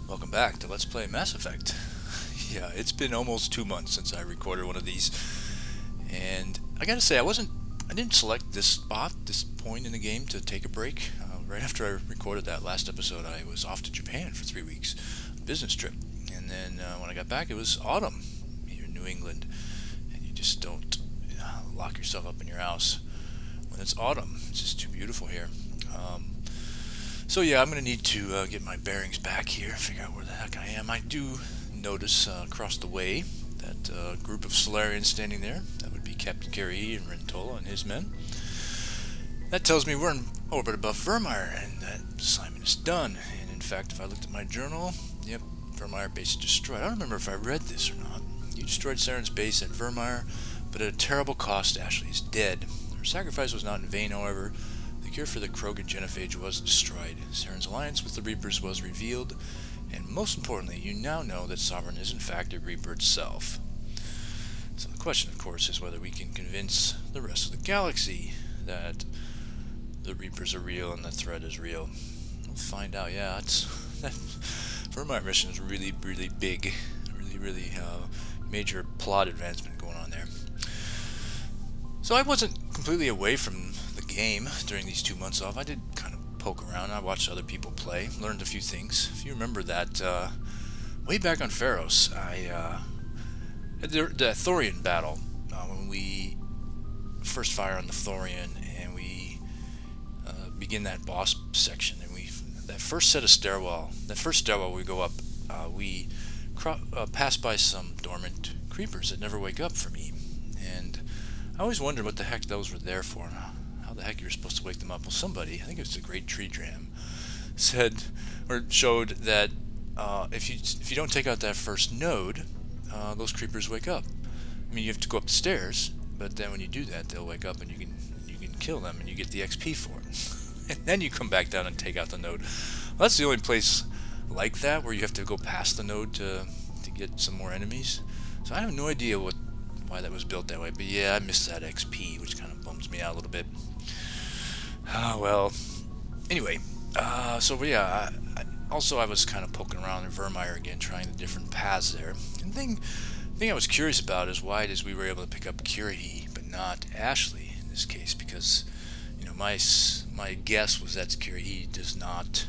Welcome back to Let's Play Mass Effect. Yeah, it's been almost 2 months since I recorded one of these, and I gotta say, I didn't select this spot, this point in the game to take a break. Right after I recorded that last episode, I was off to Japan for 3 weeks, business trip, and then when I got back, it was autumn here in New England, and you just don't lock yourself up in your house when it's autumn. It's just too beautiful here. So yeah, I'm going to need to get my bearings back here, figure out where the heck I am. I do notice across the way that group of Salarians standing there. That would be Captain Carey and Rentola and his men. That tells me we're in orbit above Virmire, and that assignment is done. And in fact, if I looked at my journal, yep, Virmire base is destroyed. I don't remember if I read this or not. You destroyed Saren's base at Virmire, but at a terrible cost. Ashley is dead. Her sacrifice was not in vain, however. The cure for the Krogan genophage was destroyed. Saren's alliance with the Reapers was revealed, and most importantly, you now know that Saren is in fact a Reaper itself. So the question, of course, is whether we can convince the rest of the galaxy that the Reapers are real and the threat is real. We'll find out. Yeah, that Virmire mission is really, really big, really major plot advancement going on there. So I wasn't completely away from the game during these 2 months off. I did kind of poke around. I watched other people play, learned a few things. If you remember that, way back on Pharos, I had the Thorian battle, when we first fire on the Thorian and we begin that boss section, and that first stairwell we go up, we pass by some dormant creepers that never wake up for me, and I always wondered what the heck those were there for, and how the heck you were supposed to wake them up. Well, somebody, I think it was the Great Tree Dram, said or showed that if you don't take out that first node, those creepers wake up. I mean, you have to go up the stairs, but then when you do that, they'll wake up and you can kill them and you get the XP for it. And then you come back down and take out the node. Well, that's the only place like that where you have to go past the node to get some more enemies. So I have no idea why that was built that way, but yeah, I missed that XP, which kind of bums me out a little bit. Well, anyway, so yeah, I was kind of poking around in Virmire again, trying the different paths there. And the thing I was curious about is why it is we were able to pick up Kirihee, but not Ashley in this case, because my guess was that Kirihee is not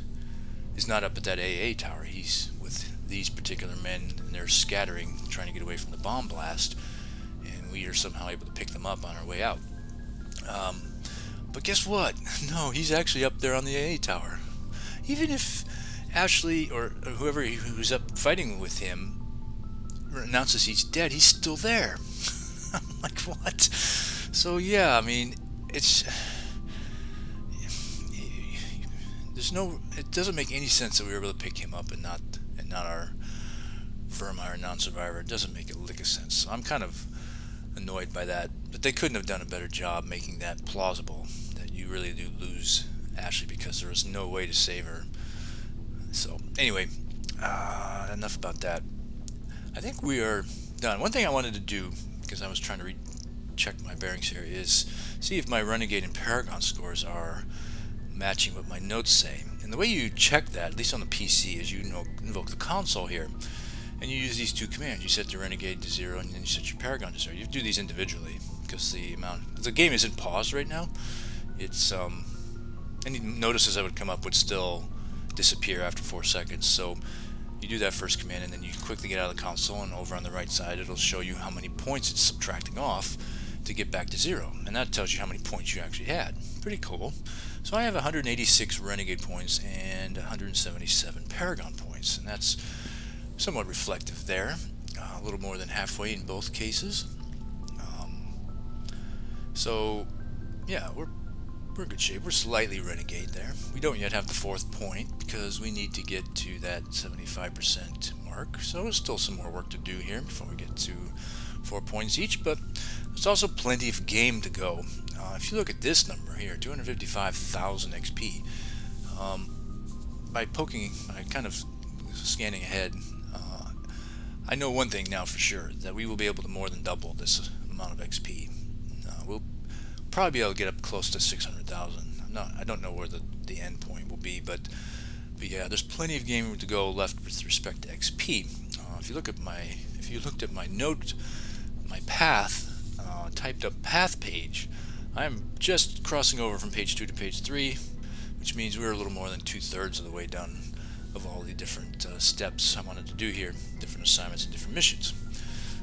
up at that AA tower. He's with these particular men, and they're scattering, trying to get away from the bomb blast, and we are somehow able to pick them up on our way out. But guess what? No, he's actually up there on the AA tower. Even if Ashley or whoever who's up fighting with him announces he's dead, he's still there. I'm like, what? So yeah, I mean, it doesn't make any sense that we were able to pick him up and not our Virmire non-survivor. It doesn't make a lick of sense. So I'm kind of annoyed by that, but they couldn't have done a better job making that plausible, that you really do lose Ashley because there was no way to save her. So anyway, enough about that. I think we are done. One thing I wanted to do, because I was trying to check my bearings here, is see if my Renegade and Paragon scores are matching what my notes say. And the way you check that, at least on the PC, is you invoke the console here, and you use these two commands. You set the Renegade to 0, and then you set your Paragon to 0. You do these individually, because the game isn't paused right now. It's any notices that would come up would still disappear after 4 seconds. So you do that first command, and then you quickly get out of the console, and over on the right side it'll show you how many points it's subtracting off to get back to 0, and that tells you how many points you actually had. Pretty cool. So I have 186 Renegade points and 177 Paragon points, and that's somewhat reflective there. A little more than halfway in both cases. So yeah, we're in good shape. We're slightly Renegade there. We don't yet have the 4th point because we need to get to that 75% mark, so there's still some more work to do here before we get to 4 points each, but there's also plenty of game to go. If you look at this number here, 255,000 XP, by kind of scanning ahead, I know one thing now for sure, that we will be able to more than double this amount of XP. We'll probably be able to get up close to 600,000. I don't know where the end point will be, but But yeah, there's plenty of game to go left with respect to XP. If you looked at my note, my path, typed up path page, I'm just crossing over from page 2 to page 3, which means we're a little more than 2/3 of the way done of all the different steps I wanted to do here, different assignments and different missions.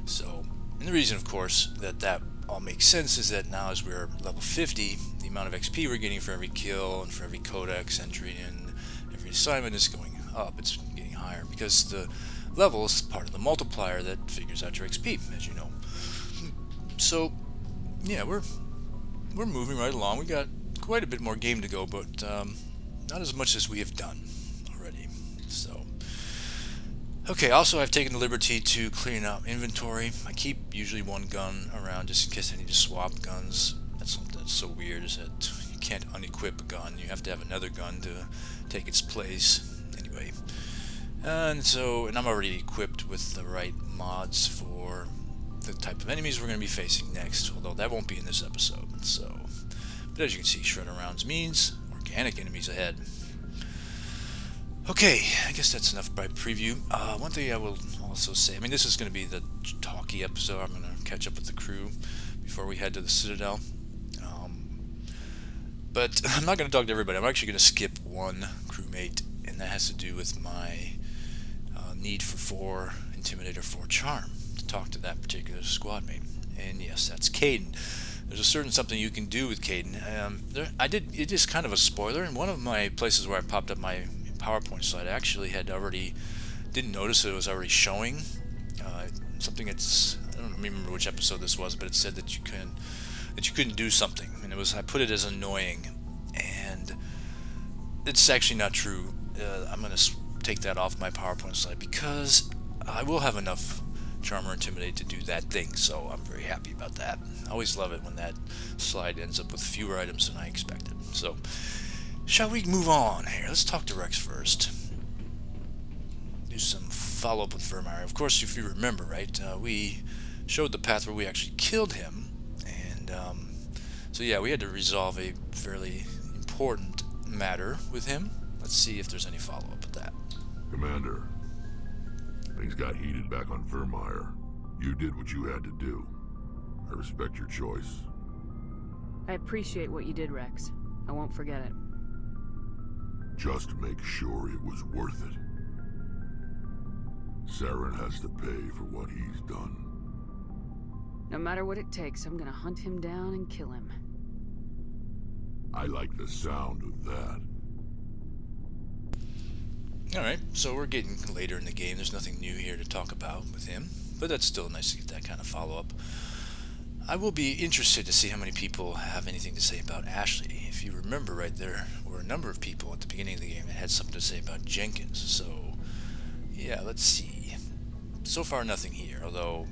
So, and the reason, of course, that all makes sense is that now as we're level 50, the amount of XP we're getting for every kill and for every codex entry and every assignment is going up. It's getting higher because the level is part of the multiplier that figures out your XP, as you know. So, yeah, we're moving right along. We got quite a bit more game to go, but not as much as we have done already. So, okay. Also, I've taken the liberty to clean out inventory. I keep usually one gun around just in case I need to swap guns. That's something that's so weird, is that you can't unequip a gun. You have to have another gun to take its place. Anyway, and I'm already equipped with the right mods for the type of enemies we're going to be facing next, although that won't be in this episode. So, but as you can see, shredder rounds means organic enemies ahead. Okay, I guess that's enough by preview. One thing I will also say, I mean, this is going to be the talky episode. I'm going to catch up with the crew before we head to the Citadel. But I'm not going to talk to everybody. I'm actually going to skip one crewmate, and that has to do with my need for 4 Intimidator, 4 Charm to talk to that particular squad mate. And yes, that's Caden. There's a certain something you can do with Caden. It is kind of a spoiler. In one of my places where I popped up my PowerPoint slide, I actually didn't notice it was already showing something. I don't remember which episode this was, but it said that you couldn't do something, and I put it as annoying, and it's actually not true. I'm going to take that off my PowerPoint slide because I will have enough Charm or Intimidate to do that thing, so I'm very happy about that. I always love it when that slide ends up with fewer items than I expected. So, shall we move on here? Let's talk to Rex first. Do some follow-up with Virmire. Of course, if you remember, right, we showed the path where we actually killed him, and so yeah, we had to resolve a fairly important matter with him. Let's see if there's any follow-up with that. Commander, things got heated back on Virmire. You did what you had to do. I respect your choice. I appreciate what you did, Rex. I won't forget it. Just make sure it was worth it. Saren has to pay for what he's done. No matter what it takes, I'm gonna hunt him down and kill him. I like the sound of that. Alright, so we're getting later in the game. There's nothing new here to talk about with him, but that's still nice to get that kind of follow-up. I will be interested to see how many people have anything to say about Ashley. If you remember, right, there were a number of people at the beginning of the game that had something to say about Jenkins, so yeah, let's see. So far, nothing here, although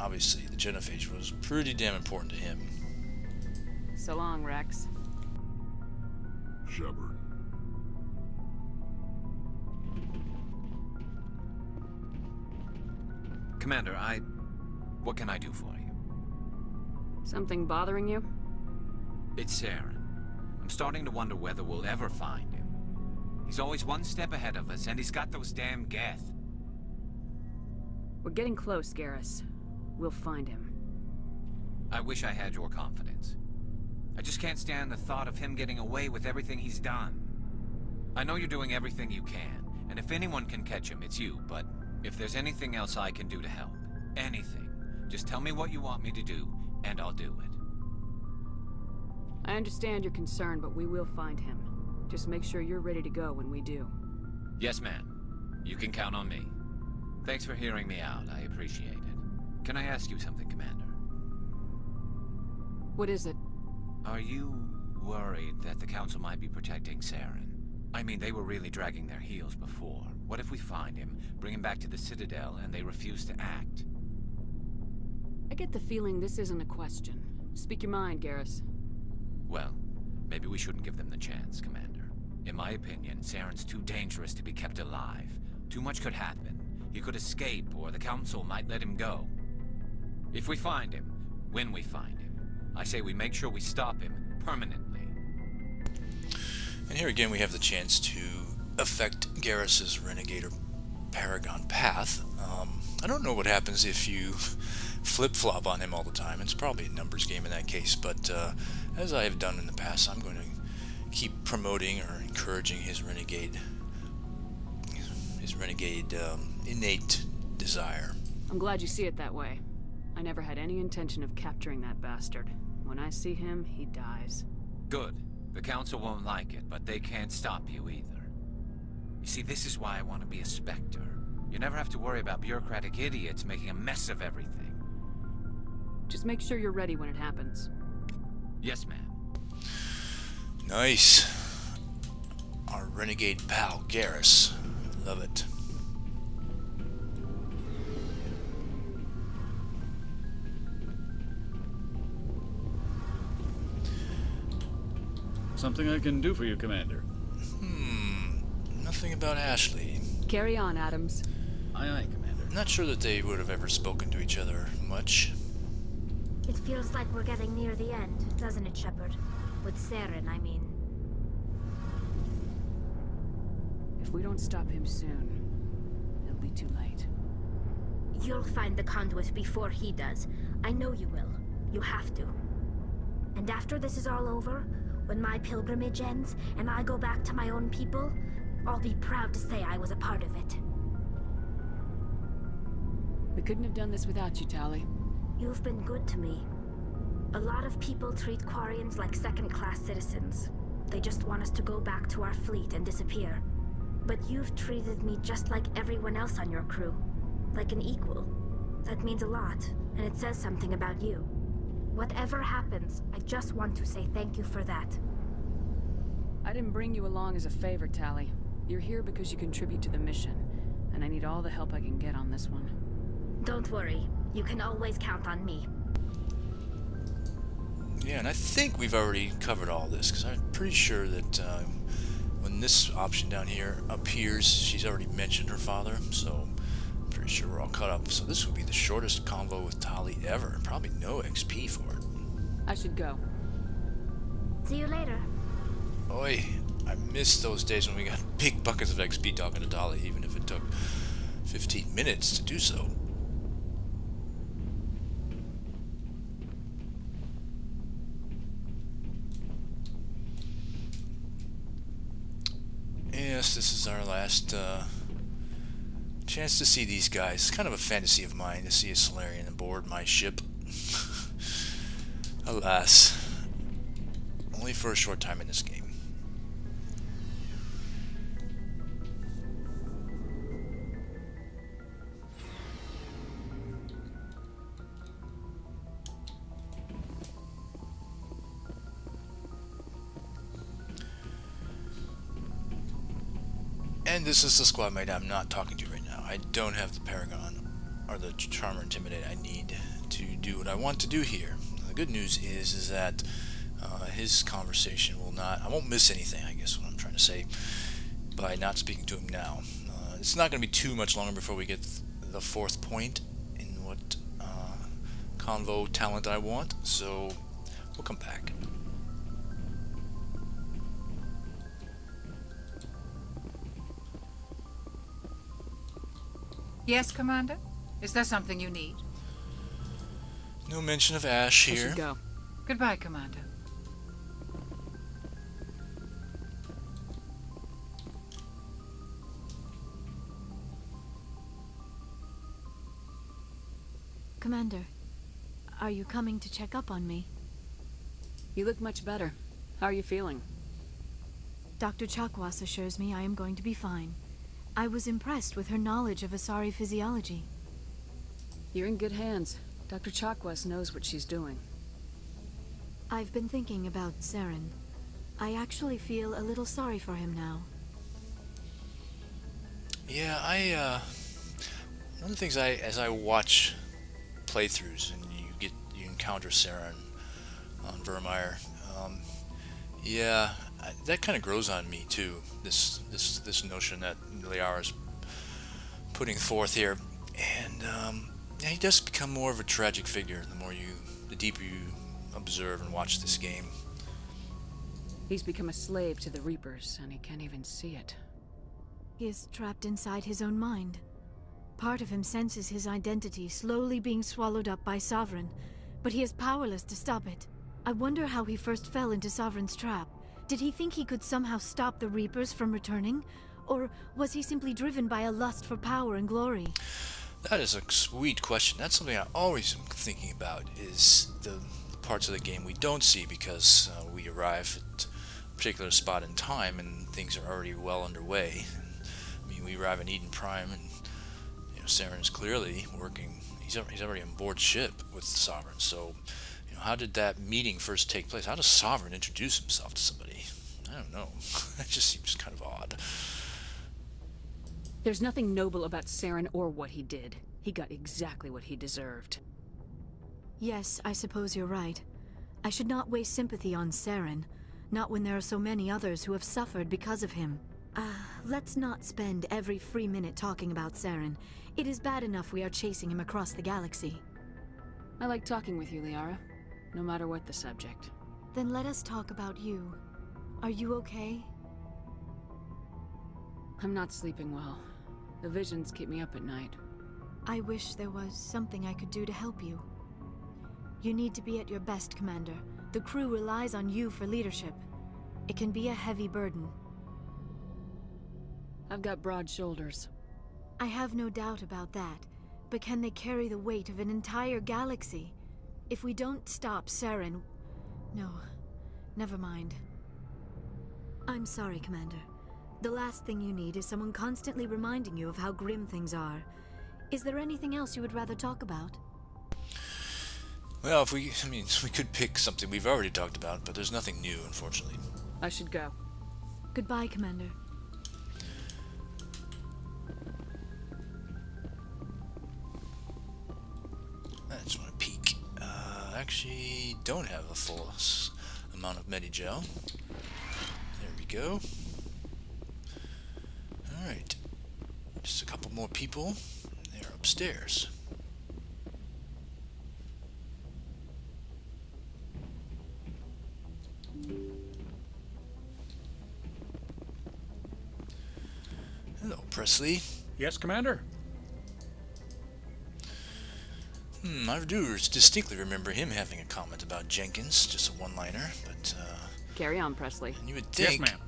obviously the genophage was pretty damn important to him. So long, Rex. Shepard. Commander, what can I do for you? Something bothering you? It's Saren. I'm starting to wonder whether we'll ever find him. He's always one step ahead of us, and he's got those damn Geth. We're getting close, Garrus. We'll find him. I wish I had your confidence. I just can't stand the thought of him getting away with everything he's done. I know you're doing everything you can, and if anyone can catch him, it's you, but if there's anything else I can do to help, anything, just tell me what you want me to do, and I'll do it. I understand your concern, but we will find him. Just make sure you're ready to go when we do. Yes, ma'am. You can count on me. Thanks for hearing me out. I appreciate it. Can I ask you something, Commander? What is it? Are you worried that the Council might be protecting Saren? I mean, they were really dragging their heels before. What if we find him, bring him back to the Citadel, and they refuse to act? I get the feeling this isn't a question. Speak your mind, Garrus. Well, maybe we shouldn't give them the chance, Commander. In my opinion, Saren's too dangerous to be kept alive. Too much could happen. He could escape, or the Council might let him go. If we find him, when we find him, I say we make sure we stop him permanently. And here again we have the chance to affect Garrus's renegade or paragon path. I don't know what happens if you flip-flop on him all the time. It's probably a numbers game in that case, but as I have done in the past, I'm going to keep promoting or encouraging his renegade innate desire. I'm glad you see it that way. I never had any intention of capturing that bastard. When I see him, he dies. Good. The Council won't like it, but they can't stop you either. You see, this is why I want to be a Spectre. You never have to worry about bureaucratic idiots making a mess of everything. Just make sure you're ready when it happens. Yes, ma'am. Nice. Our renegade pal, Garrus. Love it. Something I can do for you, Commander. Nothing about Ashley. Carry on, Adams. Aye, aye, Commander. Not sure that they would have ever spoken to each other much. It feels like we're getting near the end, doesn't it, Shepard? With Saren, I mean. If we don't stop him soon, it'll be too late. You'll find the conduit before he does. I know you will. You have to. And after this is all over, when my pilgrimage ends and I go back to my own people, I'll be proud to say I was a part of it. We couldn't have done this without you, Tali. You've been good to me. A lot of people treat Quarians like second-class citizens. They just want us to go back to our fleet and disappear. But you've treated me just like everyone else on your crew. Like an equal. That means a lot, and it says something about you. Whatever happens, I just want to say thank you for that. I didn't bring you along as a favor, Tali. You're here because you contribute to the mission, and I need all the help I can get on this one. Don't worry. You can always count on me. Yeah, and I think we've already covered all this, because I'm pretty sure that when this option down here appears, she's already mentioned her father, so I'm pretty sure we're all caught up. So this would be the shortest convo with Tali ever, and probably no XP for it. I should go. See you later. Oi, I miss those days when we got big buckets of XP talking to Tali, even if it took 15 minutes to do so. Yes, this is our last chance to see these guys. It's kind of a fantasy of mine to see a Salarian aboard my ship. Alas, only for a short time in this game. And this is the squad mate I'm not talking to right now. I don't have the Paragon or the Charm or Intimidate I need to do what I want to do here. The good news is that his conversation will not... I won't miss anything, I guess what I'm trying to say, by not speaking to him now. It's not going to be too much longer before we get the fourth point in what convo talent I want, so we'll come back. Yes, Commander? Is there something you need? No mention of Ash I here. should go. Goodbye, Commander. Commander, are you coming to check up on me? You look much better. How are you feeling? Dr. Chakwas assures me I am going to be fine. I was impressed with her knowledge of Asari physiology. You're in good hands. Dr. Chakwas knows what she's doing. I've been thinking about Saren. I actually feel a little sorry for him now. Yeah, one of the things as I watch playthroughs and you encounter Saren on Virmire, that kind of grows on me too. This notion that Liara's putting forth here, and he does become more of a tragic figure the deeper you observe and watch this game. He's become a slave to the Reapers, and he can't even see it. He is trapped inside his own mind. Part of him senses his identity slowly being swallowed up by Sovereign, but he is powerless to stop it. I wonder how he first fell into Sovereign's trap. Did he think he could somehow stop the Reapers from returning? Or was he simply driven by a lust for power and glory? That is a sweet question. That's something I always am thinking about, is the parts of the game we don't see because we arrive at a particular spot in time and things are already well underway. I mean, we arrive in Eden Prime and Saren is clearly working. He's already on board ship with the Sovereign. So, how did that meeting first take place? How does Sovereign introduce himself to somebody? I don't know. That just seems kind of odd. There's nothing noble about Saren or what he did. He got exactly what he deserved. Yes, I suppose you're right. I should not waste sympathy on Saren, not when there are so many others who have suffered because of him. Let's not spend every free minute talking about Saren. It is bad enough we are chasing him across the galaxy. I like talking with you, Liara, no matter what the subject. Then let us talk about you. Are you okay? I'm not sleeping well. The visions keep me up at night. I wish there was something I could do to help you. You need to be at your best, Commander. The crew relies on you for leadership. It can be a heavy burden. I've got broad shoulders. I have no doubt about that, but can they carry the weight of an entire galaxy? If we don't stop Saren... No, never mind. I'm sorry, Commander. The last thing you need is someone constantly reminding you of how grim things are. Is there anything else you would rather talk about? Well, we could pick something we've already talked about, but there's nothing new, unfortunately. I should go. Goodbye, Commander. I just want to peek. Actually, don't have a full amount of Medigel. There we go. Alright. Just a couple more people. They're upstairs. Hello, Presley. Yes, Commander? I do distinctly remember him having a comment about Jenkins, just a one-liner, but, Carry on, Presley. and you would think Yes, ma'am.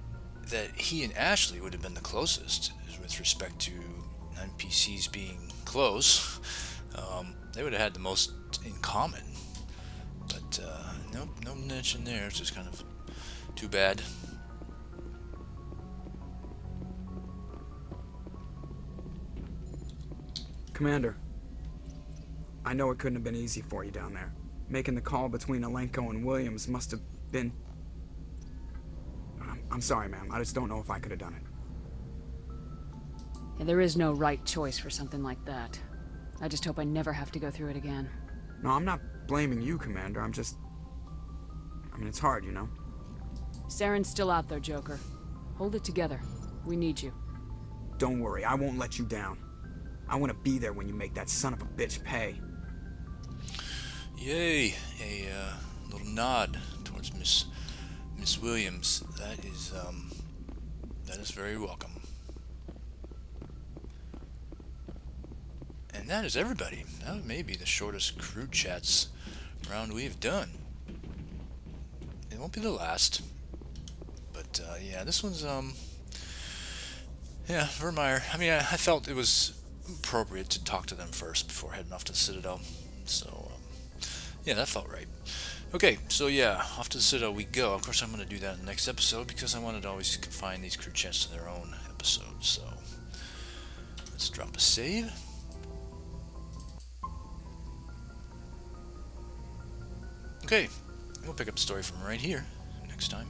that he and Ashley would have been the closest with respect to NPCs being close. They would have had the most in common, but, nope, no mention there. It's just kind of too bad. Commander, I know it couldn't have been easy for you down there. Making the call between Alenko and Williams must have been... I'm sorry, ma'am. I just don't know if I could have done it. Yeah, there is no right choice for something like that. I just hope I never have to go through it again. No, I'm not blaming you, Commander. I'm just... it's hard, you know? Saren's still out there, Joker. Hold it together. We need you. Don't worry, I won't let you down. I want to be there when you make that son of a bitch pay. Yay! A little nod towards Miss Williams. That is very welcome. And that is everybody. That may be the shortest crew chats round we've done. It won't be the last. But yeah, this one's yeah, Virmire. I felt it was appropriate to talk to them first before heading off to the Citadel. So yeah, that felt right. Okay, so yeah, off to the Citadel we go. Of course, I'm going to do that in the next episode because I wanted to always confine these crew chats to their own episodes. So let's drop a save. Okay, we'll pick up the story from right here next time.